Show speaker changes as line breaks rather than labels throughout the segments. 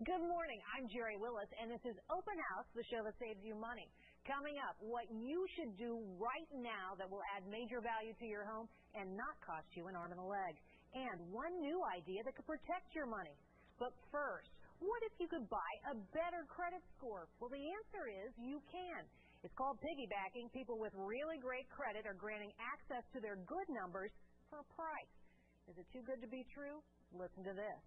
Good morning. I'm Jerry Willis, and this is Open House, the show that saves you money. Coming up, what you should do right now that will add major value to your home and not cost you an arm and a leg. And one new idea that could protect your money. But first, what if you could buy a better credit score? Well, the answer is you can. It's called piggybacking. People with really great credit are granting access to their good numbers for a price. Is it too good to be true? Listen to this.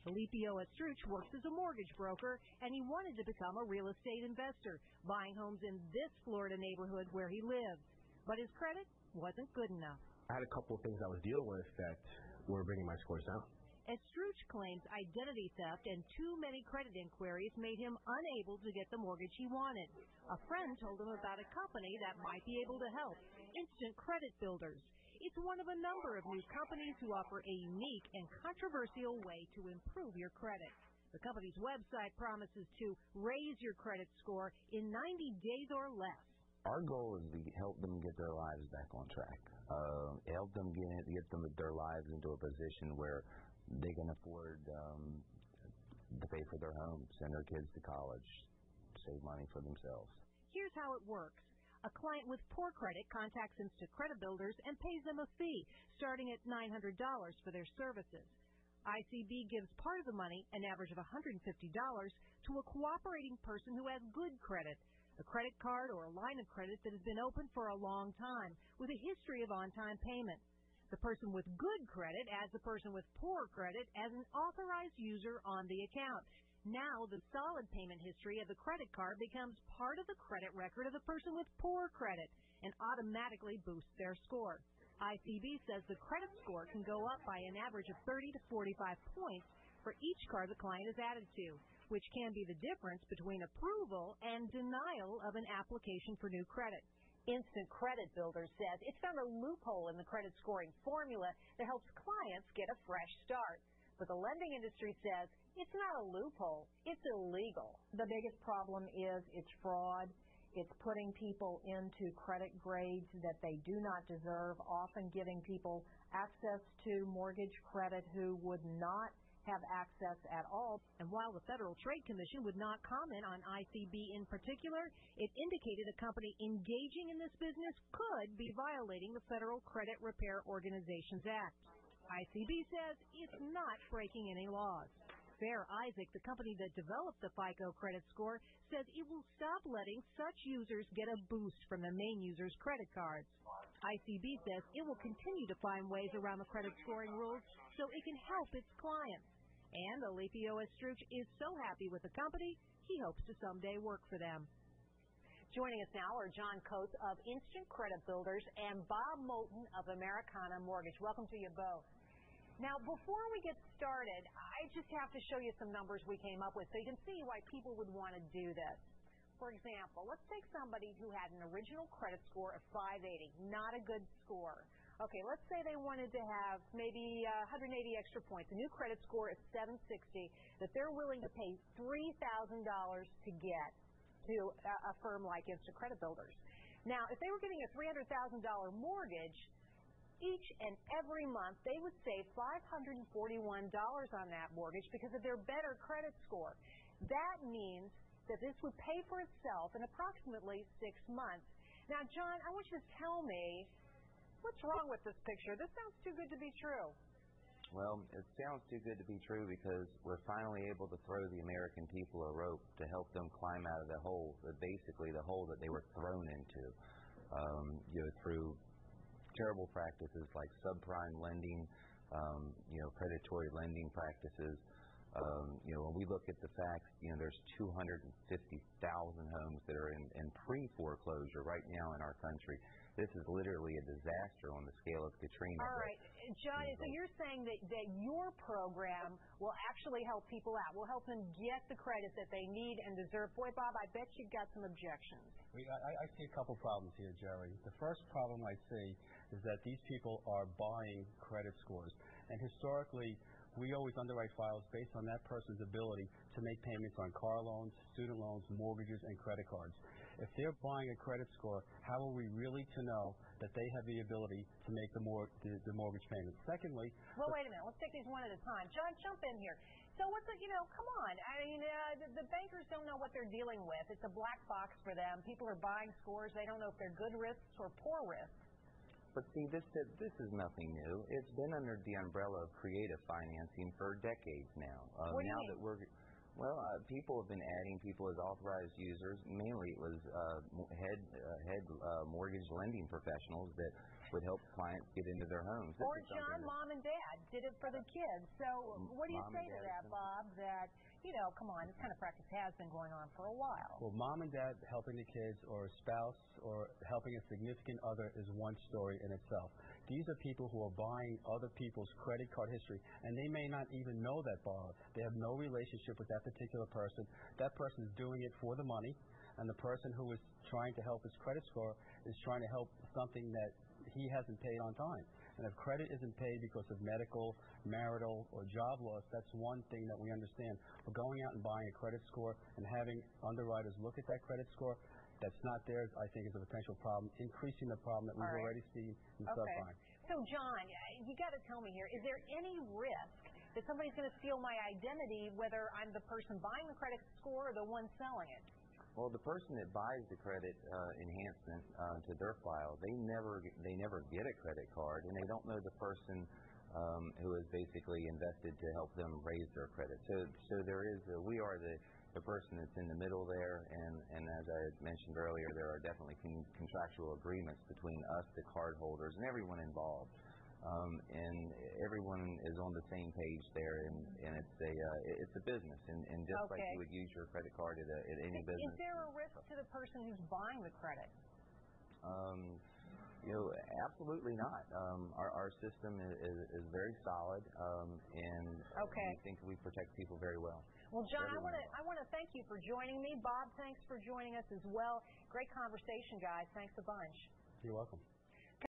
Alipio Estruch works as a mortgage broker, and he wanted to become a real estate investor, buying homes in this Florida neighborhood where he lives. But his credit wasn't good enough.
I had a couple of things I was dealing with that were bringing my scores down.
Estruch claims identity theft and too many credit inquiries made him unable to get the mortgage he wanted. A friend told him about a company that might be able to help, Instant Credit Builders. It's one of a number of new companies who offer a unique and controversial way to improve your credit. The company's website promises to raise your credit score in 90 days or less.
Our goal is to help them get their lives back on track. Help them get their lives into a position where they can afford to pay for their homes, send their kids to college, save money for themselves.
Here's how it works. A client with poor credit contacts Instant Credit Builders and pays them a fee, starting at $900 for their services. ICB gives part of the money, an average of $150, to a cooperating person who has good credit, a credit card or a line of credit that has been open for a long time, with a history of on-time payment. The person with good credit adds the person with poor credit as an authorized user on the account. Now, the solid payment history of the credit card becomes part of the credit record of the person with poor credit and automatically boosts their score. ICB says the credit score can go up by an average of 30 to 45 points for each card the client is added to, which can be the difference between approval and denial of an application for new credit. Instant Credit Builder says it's found a loophole in the credit scoring formula that helps clients get a fresh start. But the lending industry says it's not a loophole, it's illegal.
The biggest problem is it's fraud. It's putting people into credit grades that they do not deserve, often giving people access to mortgage credit who would not have access at all.
And while the Federal Trade Commission would not comment on ICB in particular, it indicated a company engaging in this business could be violating the Federal Credit Repair Organizations Act. ICB says it's not breaking any laws. Fair Isaac, the company that developed the FICO credit score, says it will stop letting such users get a boost from the main user's credit cards. ICB says it will continue to find ways around the credit scoring rules so it can help its clients. And Alipio Estruch is so happy with the company, he hopes to someday work for them. Joining us now are John Coates of Instant Credit Builders and Bob Moulton of Americana Mortgage. Welcome to you both. Now, before we get started, I just have to show you some numbers we came up with so you can see why people would want to do this. For example, let's take somebody who had an original credit score of 580, not a good score. Okay, let's say they wanted to have maybe 180 extra points. A new credit score is 760 that they're willing to pay $3,000 to get to a firm like Instant Credit Builders. Now, if they were getting a $300,000 mortgage, each and every month they would save $541 on that mortgage because of their better credit score. That means that this would pay for itself in approximately 6 months. Now, John, I want you to tell me, what's wrong with this picture? This sounds too good to be true.
Well, it sounds too good to be true because we're finally able to throw the American people a rope to help them climb out of the hole, basically the hole that they were thrown into, through terrible practices like subprime lending, predatory lending practices. When we look at the facts, there's 250,000 homes that are in pre-foreclosure right now in our country. This is literally a disaster on the scale of Katrina.
All right, John, so you're saying that your program will actually help people out, will help them get the credit that they need and deserve. Boy, Bob, I bet you've got some objections.
I see a couple problems here, Jerry. The first problem I see is that these people are buying credit scores. And historically, we always underwrite files based on that person's ability to make payments on car loans, student loans, mortgages, and credit cards. If they're buying a credit score, how are we really to know that they have the ability to make the mortgage payment? Secondly...
Well, wait a minute. Let's take these one at a time. John, jump in here. So what's it, come on. I mean, the bankers don't know what they're dealing with. It's a black box for them. People are buying scores. They don't know if they're good risks or poor risks.
But see, this is nothing new. It's been under the umbrella of creative financing for decades now.
What do you mean?
People have been adding people as authorized users. Mainly it was head mortgage lending professionals that would help clients get into their homes.
Or John, mom and dad did it for the kids. So what do you say to that, Bob, that, come on, this kind of practice has been going on for a while?
Well, mom and dad helping the kids or a spouse or helping a significant other is one story in itself. These are people who are buying other people's credit card history, and they may not even know that borrower. They have no relationship with that particular person. That person is doing it for the money, and the person who is trying to help his credit score is trying to help something that he hasn't paid on time. And if credit isn't paid because of medical, marital, or job loss, that's one thing that we understand. But going out and buying a credit score and having underwriters look at that credit score that's not theirs, I think, is a potential problem, increasing the problem that we've already seen in subprime.
So, John, you got to tell me here, is there any risk that somebody's going to steal my identity, whether I'm the person buying the credit score or the one selling it?
Well, the person that buys the credit enhancement to their file, they never get a credit card, and they don't know the person who has basically invested to help them raise their credit. So we are the person that's in the middle there, and as I mentioned earlier, there are definitely contractual agreements between us, the cardholders, and everyone involved. And everyone is on the same page there, and it's a business, and just like you would use your credit card at any business.
Is there a risk to the person who's buying the credit?
Absolutely not. Our system is very solid, and we think we protect people very well.
Well, John, I want to thank you for joining me. Bob, thanks for joining us as well. Great conversation, guys. Thanks a bunch.
You're welcome.